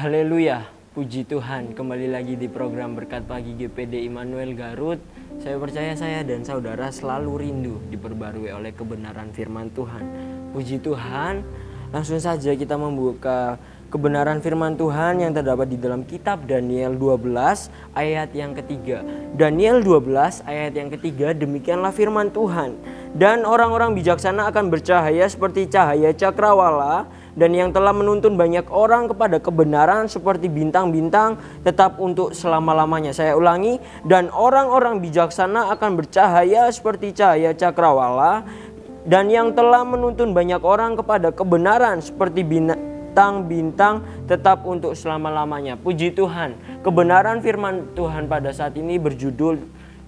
Haleluya, puji Tuhan, kembali lagi di program Berkat Pagi GPD Immanuel Garut. Saya percaya saya dan saudara selalu rindu diperbarui oleh kebenaran firman Tuhan. Puji Tuhan, langsung saja kita membuka kebenaran firman Tuhan yang terdapat di dalam kitab Daniel 12 ayat yang ketiga. Daniel 12 ayat yang ketiga, demikianlah firman Tuhan. Dan orang-orang bijaksana akan bercahaya seperti cahaya cakrawala, dan yang telah menuntun banyak orang kepada kebenaran seperti bintang-bintang tetap untuk selama-lamanya. Saya ulangi, dan orang-orang bijaksana akan bercahaya seperti cahaya cakrawala, dan yang telah menuntun banyak orang kepada kebenaran seperti bintang-bintang tetap untuk selama-lamanya. Puji Tuhan, kebenaran firman Tuhan pada saat ini berjudul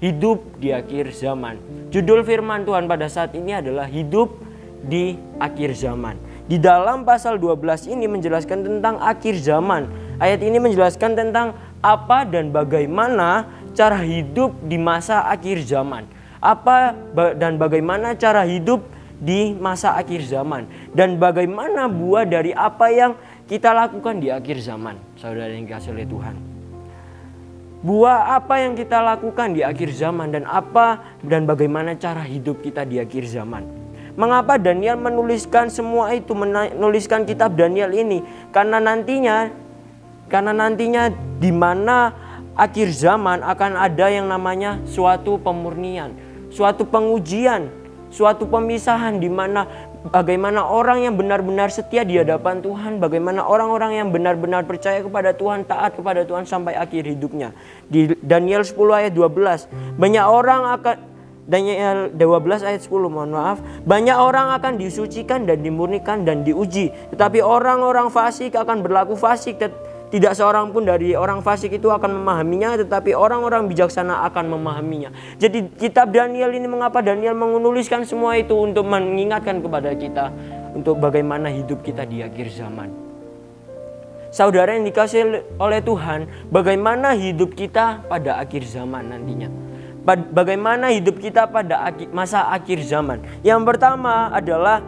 hidup di akhir zaman. Judul firman Tuhan pada saat ini adalah hidup di akhir zaman. Di dalam pasal 12 ini menjelaskan tentang akhir zaman. Ayat ini menjelaskan tentang apa dan bagaimana cara hidup di masa akhir zaman. Apa dan bagaimana cara hidup di masa akhir zaman. Dan bagaimana buah dari apa yang kita lakukan di akhir zaman. Saudara yang dikasihi oleh Tuhan. Buah apa yang kita lakukan di akhir zaman dan apa dan bagaimana cara hidup kita di akhir zaman. Mengapa Daniel menuliskan semua itu, menuliskan kitab Daniel ini? Karena nantinya di mana akhir zaman akan ada yang namanya suatu pemurnian, suatu pengujian, suatu pemisahan di mana bagaimana orang yang benar-benar setia di hadapan Tuhan, bagaimana orang-orang yang benar-benar percaya kepada Tuhan, taat kepada Tuhan sampai akhir hidupnya. Di Daniel 10 ayat 12, banyak orang akan Daniel 12 ayat 10, mohon maaf. Banyak orang akan disucikan dan dimurnikan dan diuji. Tetapi orang-orang fasik akan berlaku fasik. Tidak seorang pun dari orang fasik itu akan memahaminya, tetapi orang-orang bijaksana akan memahaminya. Jadi kitab Daniel ini, mengapa Daniel menuliskan semua itu? Untuk mengingatkan kepada kita untuk bagaimana hidup kita di akhir zaman. Saudara yang dikasihi oleh Tuhan, bagaimana hidup kita pada akhir zaman nantinya? Bagaimana hidup kita pada masa akhir zaman? Yang pertama adalah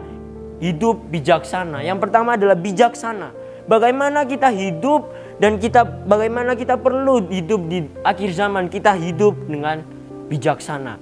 hidup bijaksana. Yang pertama adalah bijaksana. Bagaimana kita hidup dan bagaimana kita perlu hidup di akhir zaman? Kita hidup dengan bijaksana.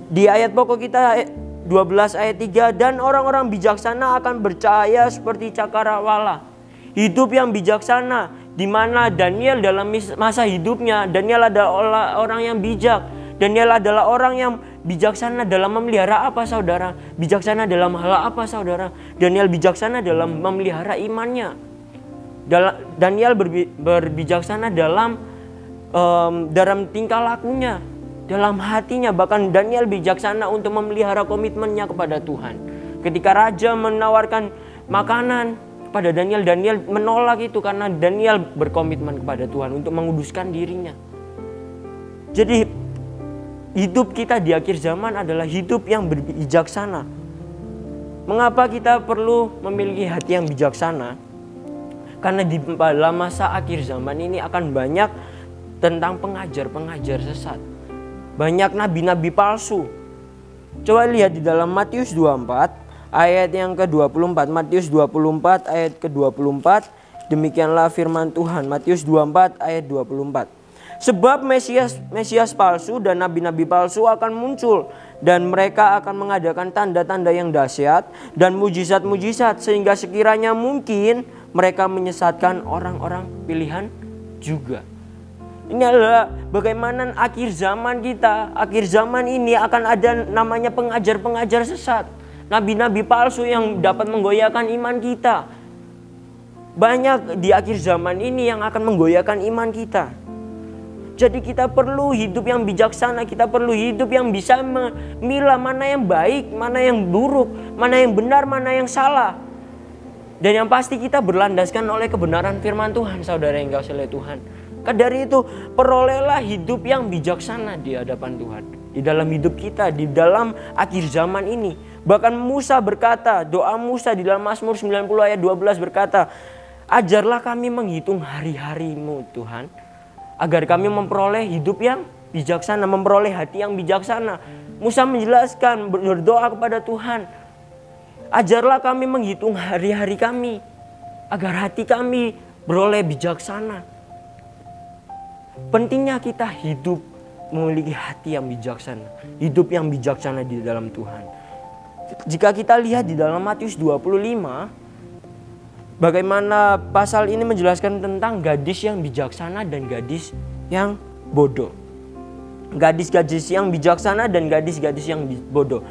Di ayat pokok kita 12 ayat 3, dan orang-orang bijaksana akan bercahaya seperti cakrawala. Hidup yang bijaksana, di mana Daniel dalam masa hidupnya, Daniel adalah orang yang bijak. Daniel adalah orang yang bijaksana dalam memelihara apa, saudara? Bijaksana dalam hal apa, saudara? Daniel bijaksana dalam memelihara imannya. Daniel berbijaksana dalam tingkah lakunya, dalam hatinya. Bahkan Daniel bijaksana untuk memelihara komitmennya kepada Tuhan. Ketika raja menawarkan makanan kepada Daniel, Daniel menolak itu karena Daniel berkomitmen kepada Tuhan untuk menguduskan dirinya. Jadi hidup kita di akhir zaman adalah hidup yang bijaksana. Mengapa kita perlu memiliki hati yang bijaksana? Karena di dalam masa akhir zaman ini akan banyak tentang pengajar-pengajar sesat. Banyak nabi-nabi palsu. Coba lihat di dalam Matius 24 ayat yang ke-24. Matius 24 ayat ke-24. Demikianlah firman Tuhan. Matius 24 ayat 24. Sebab Mesias palsu dan nabi-nabi palsu akan muncul, dan mereka akan mengadakan tanda-tanda yang dahsyat dan mujizat-mujizat, sehingga sekiranya mungkin mereka menyesatkan orang-orang pilihan juga. Ini adalah bagaimana akhir zaman kita. Akhir zaman ini akan ada namanya pengajar-pengajar sesat, nabi-nabi palsu yang dapat menggoyahkan iman kita. Banyak di akhir zaman ini yang akan menggoyahkan iman kita. Jadi kita perlu hidup yang bijaksana, kita perlu hidup yang bisa memilah mana yang baik, mana yang buruk, mana yang benar, mana yang salah. Dan yang pasti kita berlandaskan oleh kebenaran firman Tuhan, saudara yang dikasihi oleh Tuhan. Dari itu, perolehlah hidup yang bijaksana di hadapan Tuhan. Di dalam hidup kita, di dalam akhir zaman ini. Bahkan Musa berkata, doa Musa di dalam Mazmur 90 ayat 12 berkata, ajarlah kami menghitung hari-harimu Tuhan, agar kami memperoleh hidup yang bijaksana, memperoleh hati yang bijaksana. Musa menjelaskan, berdoa kepada Tuhan, ajarlah kami menghitung hari-hari kami, agar hati kami beroleh bijaksana. Pentingnya kita hidup memiliki hati yang bijaksana, hidup yang bijaksana di dalam Tuhan. Jika kita lihat di dalam Matius 25, bagaimana pasal ini menjelaskan tentang gadis yang bijaksana dan gadis yang bodoh. Gadis-gadis yang bijaksana dan gadis-gadis yang bodoh.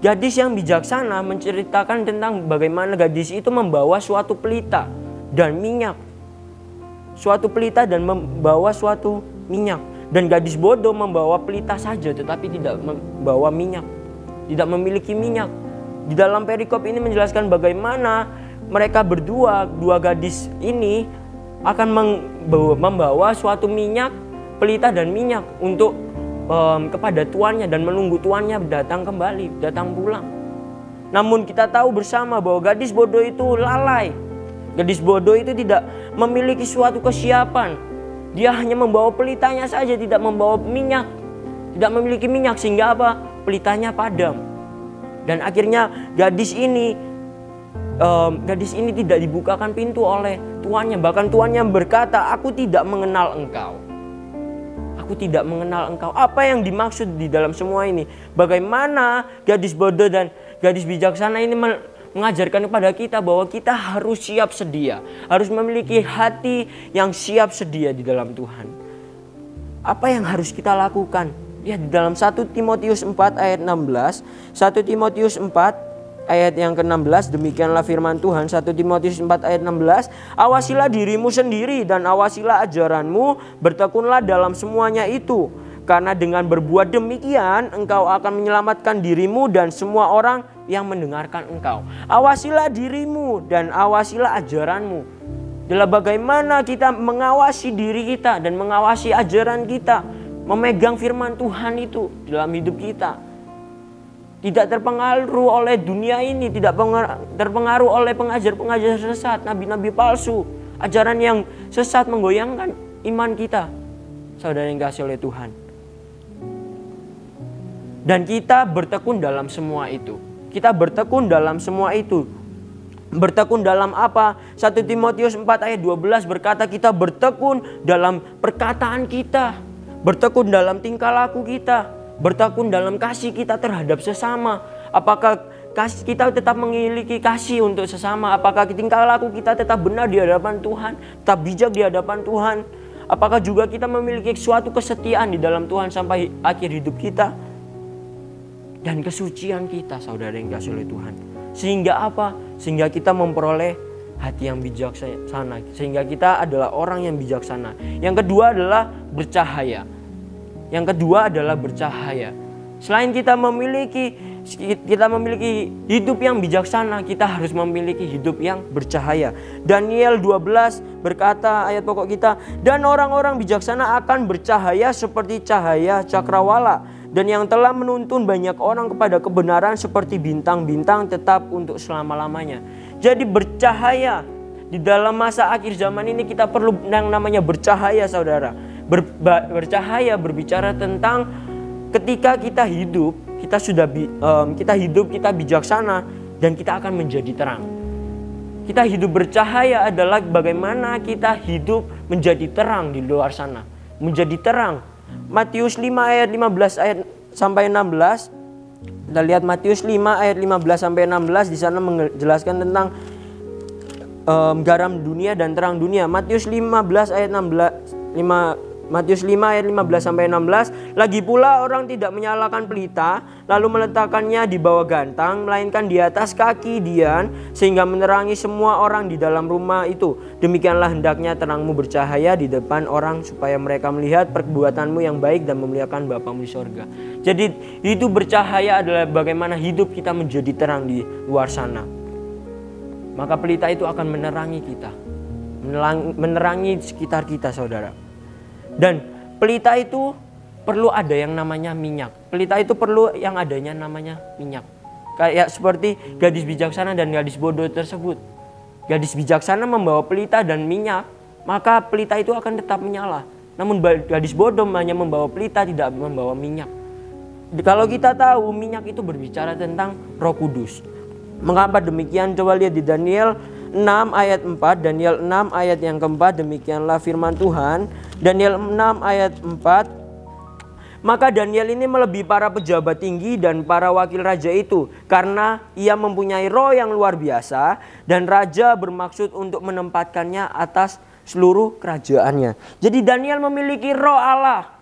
Gadis yang bijaksana menceritakan tentang bagaimana gadis itu membawa suatu pelita dan minyak. Suatu pelita dan membawa suatu minyak. Dan gadis bodoh membawa pelita saja tetapi tidak membawa minyak. Tidak memiliki minyak. Di dalam perikop ini menjelaskan bagaimana mereka berdua, dua gadis ini akan membawa suatu minyak, pelita dan minyak untuk kepada tuannya dan menunggu tuannya datang kembali, datang pulang. Namun kita tahu bersama bahwa gadis bodoh itu lalai. Gadis bodoh itu tidak memiliki suatu kesiapan. Dia hanya membawa pelitanya saja, tidak membawa minyak. Tidak memiliki minyak sehingga apa? Pelitanya padam. Dan akhirnya gadis ini tidak dibukakan pintu oleh tuannya. Bahkan tuannya berkata, "Aku tidak mengenal engkau. Aku tidak mengenal engkau." Apa yang dimaksud di dalam semua ini? Bagaimana gadis bodoh dan gadis bijaksana ini mengajarkan kepada kita bahwa kita harus siap sedia, harus memiliki hati yang siap sedia di dalam Tuhan. Apa yang harus kita lakukan? Ya, di dalam 1 Timotius 4 ayat 16, 1 Timotius 4 ayat yang ke-16, demikianlah firman Tuhan. 1 Timotius 4 ayat 16, "Awasilah dirimu sendiri dan awasilah ajaranmu, bertekunlah dalam semuanya itu. Karena dengan berbuat demikian engkau akan menyelamatkan dirimu dan semua orang yang mendengarkan engkau." Awasilah dirimu dan awasilah ajaranmu. Adalah bagaimana kita mengawasi diri kita dan mengawasi ajaran kita, memegang firman Tuhan itu dalam hidup kita. Tidak terpengaruh oleh dunia ini, tidak terpengaruh oleh pengajar-pengajar sesat, nabi-nabi palsu, ajaran yang sesat menggoyangkan iman kita. Saudara yang dikasihi oleh Tuhan. Dan kita bertekun dalam semua itu. Kita bertekun dalam semua itu. Bertekun dalam apa? 1 Timotius 4 ayat 12 berkata kita bertekun dalam perkataan kita. Bertekun dalam tingkah laku kita. Bertekun dalam kasih kita terhadap sesama. Apakah kasih kita tetap memiliki kasih untuk sesama? Apakah tingkah laku kita tetap benar di hadapan Tuhan? Tetap bijak di hadapan Tuhan? Apakah juga kita memiliki suatu kesetiaan di dalam Tuhan sampai akhir hidup kita? Dan kesucian kita, saudara yang dikasihi oleh Tuhan. Sehingga apa? Sehingga kita memperoleh hati yang bijaksana. Sehingga kita adalah orang yang bijaksana. Yang kedua adalah bercahaya. Yang kedua adalah bercahaya. Selain kita memiliki hidup yang bijaksana, kita harus memiliki hidup yang bercahaya. Daniel 12 berkata ayat pokok kita, "Dan orang-orang bijaksana akan bercahaya seperti cahaya cakrawala, dan yang telah menuntun banyak orang kepada kebenaran seperti bintang-bintang tetap untuk selama-lamanya." Jadi bercahaya. Di dalam masa akhir zaman ini kita perlu yang namanya bercahaya, saudara. Bercahaya berbicara tentang ketika kita hidup, kita bijaksana dan kita akan menjadi terang. Kita hidup bercahaya adalah bagaimana kita hidup menjadi terang di luar sana, menjadi terang. Matius 5 ayat 15 ayat sampai 16. Kita lihat Matius 5 ayat 15 sampai 16, di sana menjelaskan tentang garam dunia dan terang dunia. Matius 15 ayat 15 sampai 16. "Lagi pula orang tidak menyalakan pelita lalu meletakkannya di bawah gantang, melainkan di atas kaki dian, sehingga menerangi semua orang di dalam rumah itu. Demikianlah hendaknya terangmu bercahaya di depan orang, supaya mereka melihat perbuatanmu yang baik dan memuliakan Bapamu di sorga." Jadi hidup bercahaya adalah bagaimana hidup kita menjadi terang di luar sana. Maka pelita itu akan menerangi kita, menerangi sekitar kita, saudara. Dan pelita itu perlu ada yang namanya minyak. Pelita itu perlu yang adanya namanya minyak. Kayak seperti gadis bijaksana dan gadis bodoh tersebut. Gadis bijaksana membawa pelita dan minyak, maka pelita itu akan tetap menyala. Namun gadis bodoh hanya membawa pelita, tidak membawa minyak. Kalau kita tahu minyak itu berbicara tentang Roh Kudus. Mengapa demikian? Coba lihat di Daniel 6 ayat 4, Daniel 6 ayat yang keempat, demikianlah firman Tuhan. Daniel 6 ayat 4. Maka Daniel ini melebihi para pejabat tinggi dan para wakil raja itu, karena ia mempunyai roh yang luar biasa, dan raja bermaksud untuk menempatkannya atas seluruh kerajaannya. Jadi Daniel memiliki roh Allah,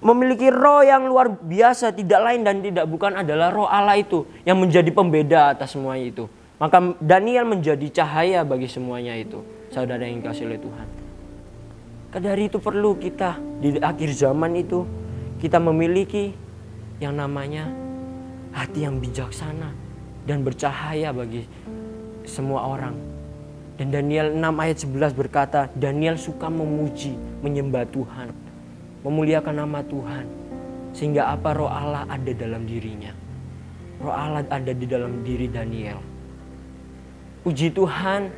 memiliki roh yang luar biasa, tidak lain dan tidak bukan adalah roh Allah itu yang menjadi pembeda atas semuanya itu. Maka Daniel menjadi cahaya bagi semuanya itu, saudara yang dikasihi oleh Tuhan. Dari itu perlu kita di akhir zaman itu, kita memiliki yang namanya hati yang bijaksana dan bercahaya bagi semua orang. Dan Daniel 6 ayat 11 berkata, Daniel suka memuji, menyembah Tuhan, memuliakan nama Tuhan. Sehingga apa? Roh Allah ada dalam dirinya. Roh Allah ada di dalam diri Daniel. Puji Tuhan,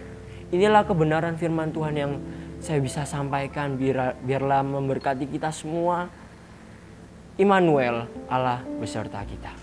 inilah kebenaran firman Tuhan yang saya bisa sampaikan. Biarlah memberkati kita semua. Immanuel, Allah beserta kita.